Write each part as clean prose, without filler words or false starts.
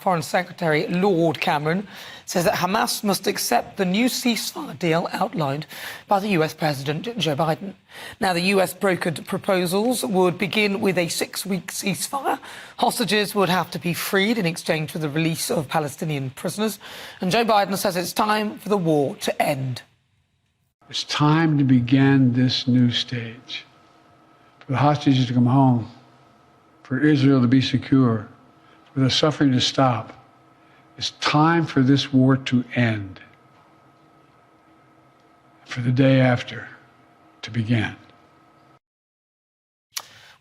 Foreign Secretary Lord Cameron says that Hamas must accept the new ceasefire deal outlined by the US President Joe Biden. Now, the US brokered proposals would begin with a 6-week ceasefire. Hostages would have to be freed in exchange for the release of Palestinian prisoners. And Joe Biden says it's time for the war to end. It's time to begin this new stage, for the hostages to come home, for Israel to be secure, for the suffering to stop. It's time for this war to end, for the day after to begin.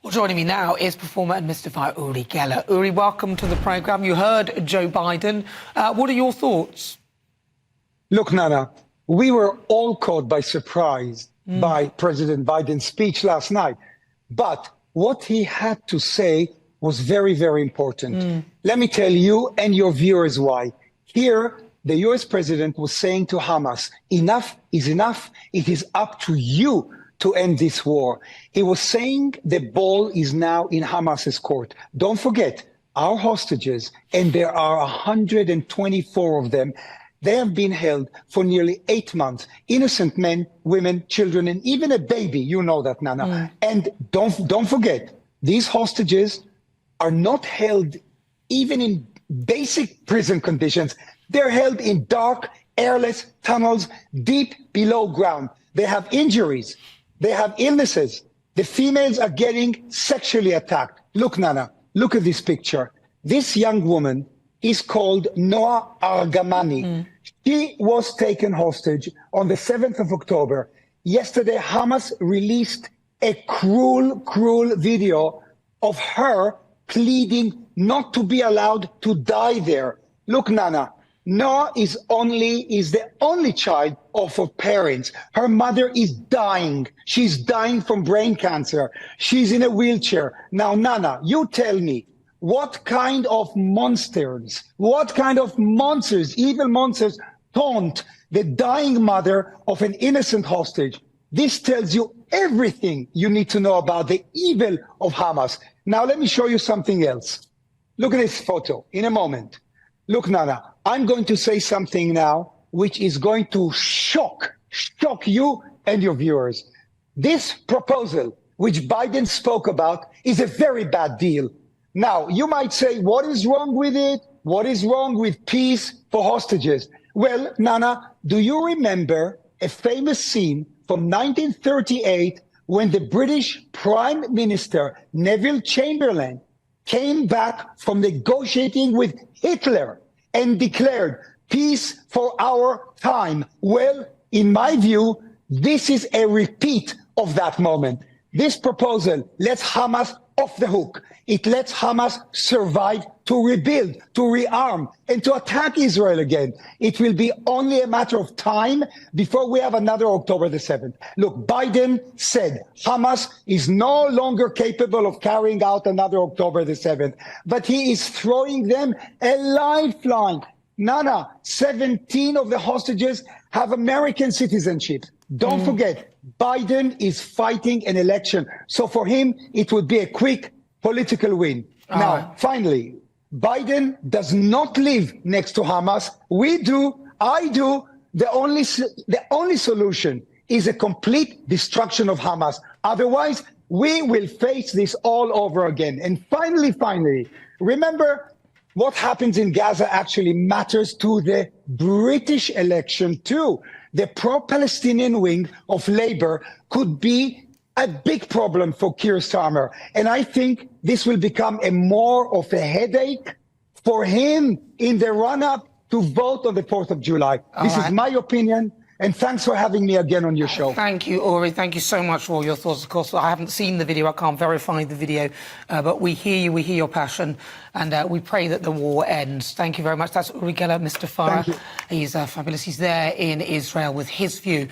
Well, joining me now is performer and mystifier Uri Geller. Uri, welcome to the programme. You heard Joe Biden. What are your thoughts? Look, Nana, we were all caught by surprise by President Biden's speech last night. But what he had to say was very, very important. Let me tell you and your viewers why. Here, the US president was saying to Hamas, enough is enough. It is up to you to end this war. He was saying the ball is now in Hamas's court. Don't forget, our hostages, and there are 124 of them, they have been held for nearly 8 months. Innocent men, women, children, and even a baby. You know that, Nana. And don't forget, these hostages are not held even in basic prison conditions. They're held in dark, airless tunnels deep below ground. They have injuries. They have illnesses. The females are getting sexually attacked. Look, Nana, look at this picture. This young woman is called Noah Argamani. She was taken hostage on the 7th of October. Yesterday, Hamas released a cruel video of her pleading not to be allowed to die there. Look, Nana, Noah is the only child of her parents. Her mother is dying. She's dying from brain cancer. She's in a wheelchair. Now, Nana, you tell me, what kind of monsters, evil monsters, taunt the dying mother of an innocent hostage? This tells you everything you need to know about the evil of Hamas. Now, let me show you something else. Look at this photo in a moment. Look, Nana, I'm going to say something now which is going to shock you and your viewers. This proposal, which Biden spoke about, is a very bad deal. Now, you might say, what is wrong with it? What is wrong with peace for hostages? Well, Nana, do you remember a famous scene from 1938 when the British Prime Minister Neville Chamberlain came back from negotiating with Hitler and declared peace for our time? Well, in my view, this is a repeat of that moment. This proposal lets Hamas off the hook. It lets Hamas survive to rebuild, to rearm, and to attack Israel again. It will be only a matter of time before we have another October the 7th. Look, Biden said Hamas is no longer capable of carrying out another October the 7th, but he is throwing them a lifeline. Nana, 17 of the hostages have American citizenship. Don't forget, Biden is fighting an election. So for him, it would be a quick political win. Now, finally, Biden does not live next to Hamas. We do. I do. The only solution is a complete destruction of Hamas. Otherwise, we will face this all over again. And finally, remember, what happens in Gaza actually matters to the British election too. The pro-Palestinian wing of Labour could be a big problem for Keir Starmer. And I think this will become more of a headache for him in the run-up to vote on the 4th of July. This is my opinion. And thanks for having me again on your show. Thank you, Uri. Thank you so much for all your thoughts. Of course, I haven't seen the video. I can't verify the video. But we hear you. We hear your passion. And we pray that the war ends. Thank you very much. That's Uri Geller, Mr. Fire. He's fabulous. He's there in Israel with his view.